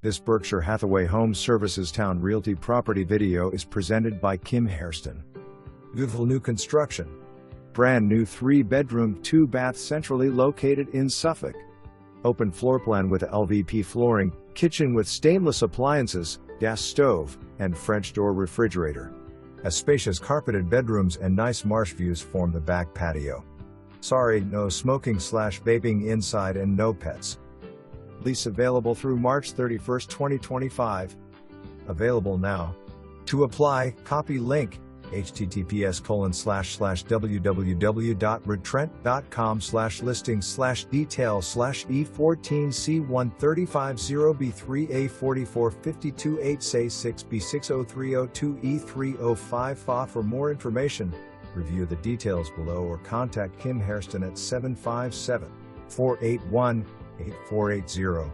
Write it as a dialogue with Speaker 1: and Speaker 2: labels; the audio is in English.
Speaker 1: This Berkshire Hathaway Home Services Towne Realty property video is presented by Hairston. Beautiful new construction. Brand new 3-bedroom, 2-bath centrally located in Suffolk. Open floor plan with LVP flooring, kitchen with stainless appliances, gas stove, and French door refrigerator. A spacious carpeted bedrooms and nice marsh views form the back patio. Sorry, no smoking/vaping inside and no pets. Lease available through March 31, 2025. Available now. To apply, copy link, https://www.retrent.com/listings/details/E13503B60302E305FA. For more information, review the details below or contact Hairston at 757-481-8480.